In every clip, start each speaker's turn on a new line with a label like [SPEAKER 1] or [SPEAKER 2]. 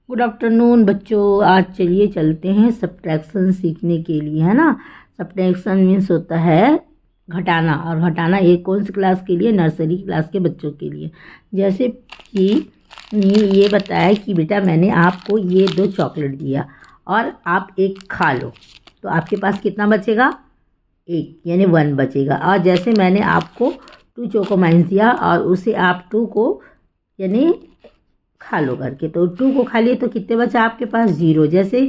[SPEAKER 1] Good afternoon बच्चों। आज चलिए चलते हैं सब्ट्रैक्शन सीखने के लिए, है ना। सब्ट्रैक्शन मीन्स होता है घटाना, और घटाना ये कौन सी क्लास के लिए? नर्सरी क्लास के बच्चों के लिए। जैसे कि ये बताया कि बेटा मैंने आपको ये 2 चॉकलेट दिया और आप एक खा लो, तो आपके पास कितना बचेगा? 1 यानी 1 बचेगा। और जैसे मैंने आपको 2 चोकोमाइंस दिया और उसे आप 2 को यानी खा लो करके, तो 2 को खा लिए तो कितने बचा आपके पास? 0। जैसे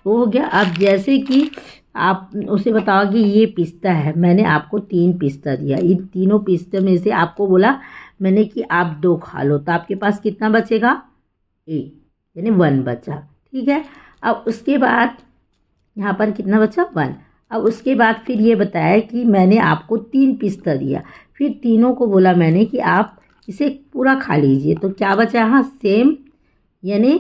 [SPEAKER 1] वो हो गया। अब जैसे कि आप उसे बताओगे ये पिस्ता है, मैंने आपको 3 पिस्ता दिया, इन तीनों पिस्ते में से आपको बोला मैंने कि आप 2 खा लो, तो आपके पास कितना बचेगा? 1 यानी 1 बचा। ठीक है। अब उसके बाद यहाँ पर कितना बचा? 1। अब उसके बाद फिर ये बताया कि मैंने आपको 3 पिस्ता दिया, फिर तीनों को बोला मैंने कि आप इसे पूरा खा लीजिए, तो क्या बचा? यहाँ सेम यानी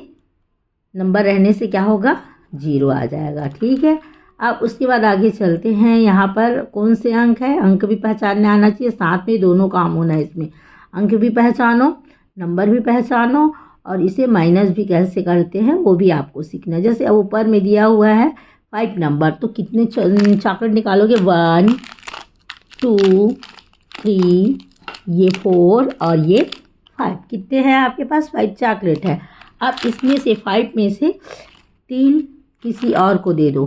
[SPEAKER 1] नंबर रहने से क्या होगा? 0 आ जाएगा। ठीक है। अब उसके बाद आगे चलते हैं। यहाँ पर कौन से अंक है? अंक भी पहचानने आना चाहिए, साथ में दोनों काम होना है इसमें। अंक भी पहचानो, नंबर भी पहचानो, और इसे माइनस भी कैसे करते हैं वो भी आपको सीखना है। जैसे अब ऊपर में दिया हुआ है 5 नंबर, तो कितने चॉकलेट निकालोगे? 1 2 3, ये 4 और ये 5। कितने हैं आपके पास? 5 चॉकलेट है। अब इसमें से 5 में से 3 किसी और को दे दो,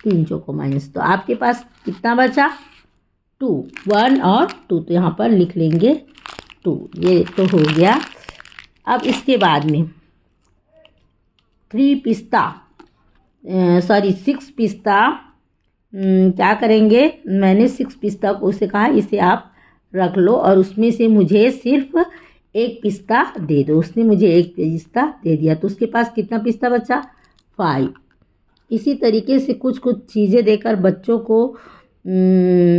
[SPEAKER 1] 3 चोकोमाइंस, तो आपके पास कितना बचा? 2, 1 और 2, तो यहाँ पर लिख लेंगे 2। ये तो हो गया। अब इसके बाद में 6 पिस्ता क्या करेंगे? मैंने 6 पिस्ता को उसे कहा इसे आप रख लो और उसमें से मुझे सिर्फ 1 पिस्ता दे दो। उसने मुझे 1 पिस्ता दे दिया, तो उसके पास कितना पिस्ता बचा? 5। इसी तरीके से कुछ कुछ चीज़ें देकर बच्चों को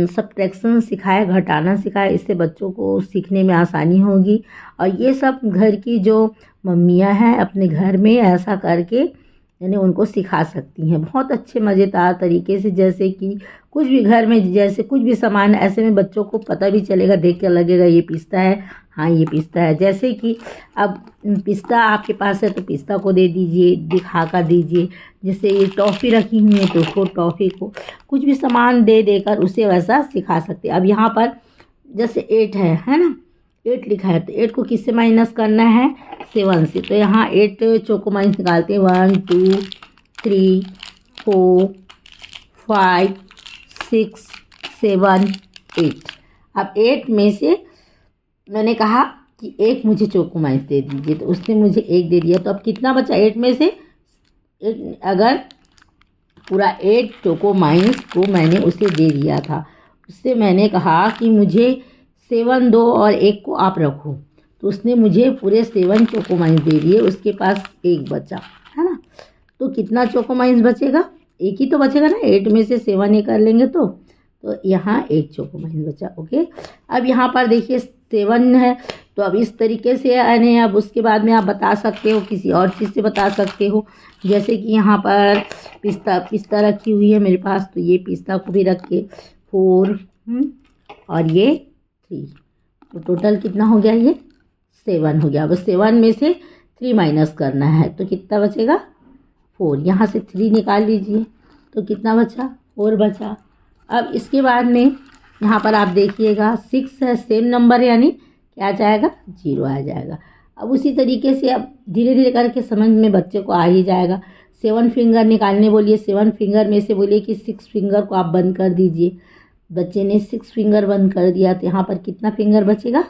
[SPEAKER 1] सब्ट्रैक्शन सिखाए, घटाना सिखाए, इससे बच्चों को सीखने में आसानी होगी। और ये सब घर की जो मम्मियाँ हैं अपने घर में ऐसा करके यानी उनको सिखा सकती हैं बहुत अच्छे मज़ेदार तरीके से। जैसे कि कुछ भी घर में जैसे कुछ भी सामान ऐसे में बच्चों को पता भी चलेगा, देख कर लगेगा ये पिस्ता है, हाँ ये पिस्ता है। जैसे कि अब पिस्ता आपके पास है तो पिस्ता को दे दीजिए, दिखा कर दीजिए। जैसे ये टॉफ़ी रखी हुई है तो उसको टॉफ़ी को कुछ भी सामान दे देकर उसे वैसा सिखा सकते हैं। अब यहाँ पर जैसे 8 है ना, 8 लिखा है, तो 8 को किससे माइनस करना है? 7 से। तो यहाँ 8 चोकोमाइंस निकालते हैं। 1 2 3 4 5 6 7 8। अब 8 में से मैंने कहा कि 1 मुझे चोकोमाइंस दे दीजिए, तो उसने मुझे 1 दे दिया, तो अब कितना बचा 8 में से? अगर पूरा 8 चोकोमाइंस को मैंने उसे दे दिया था, उससे मैंने कहा कि मुझे 7 दो और 1 को आप रखो, तो उसने मुझे पूरे 7 चोकोमाइंस दे दिए, उसके पास 1 बचा, है ना। तो कितना चोकोमाइंस बचेगा? 1 ही तो बचेगा ना, 8 में से 7 ये कर लेंगे तो यहाँ 1 चोकोमाइंस बचा। ओके। अब यहाँ पर देखिए 7 है, तो अब इस तरीके से यानी अब उसके बाद में आप बता सकते हो, किसी और चीज़ से बता सकते हो। जैसे कि यहाँ पर पिस्ता रखी हुई है मेरे पास, तो ये पिस्ता को भी रख के 4 और ये 3, तो टोटल कितना हो गया? ये 7 हो गया। अब 7 में से 3 माइनस करना है, तो कितना बचेगा? 4। यहाँ से 3 निकाल लीजिए, तो कितना बचा? 4 बचा। अब इसके बाद में यहाँ पर आप देखिएगा 6 है, सेम नंबर यानी क्या आ जाएगा? 0 आ जाएगा। अब उसी तरीके से अब धीरे धीरे करके समझ में बच्चे को आ ही जाएगा। 7 फिंगर निकालने बोलिए, 7 फिंगर में से बोलिए कि 6 फिंगर को आप बंद कर दीजिए। बच्चे ने 6 फिंगर बंद कर दिया, तो यहाँ पर कितना फिंगर बचेगा?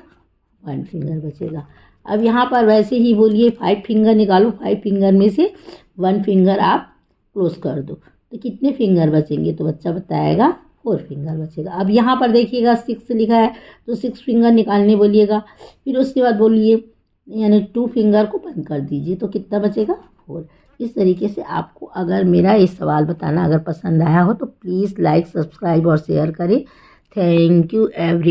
[SPEAKER 1] 1 फिंगर बचेगा। अब यहाँ पर वैसे ही बोलिए 5 फिंगर निकालो, 5 फिंगर में से 1 फिंगर आप क्लोज कर दो, तो कितने फिंगर बचेंगे? तो बच्चा बताएगा 4 फिंगर बचेगा। अब यहाँ पर देखिएगा 6 लिखा है, तो 6 फिंगर निकालने बोलिएगा, फिर उसके बाद बोलिए यानी 2 फिंगर को बंद कर दीजिए, तो कितना बचेगा? 4। इस तरीके से आपको अगर मेरा ये सवाल बताना अगर पसंद आया हो तो प्लीज़ लाइक, सब्सक्राइब और शेयर करें। Thank you every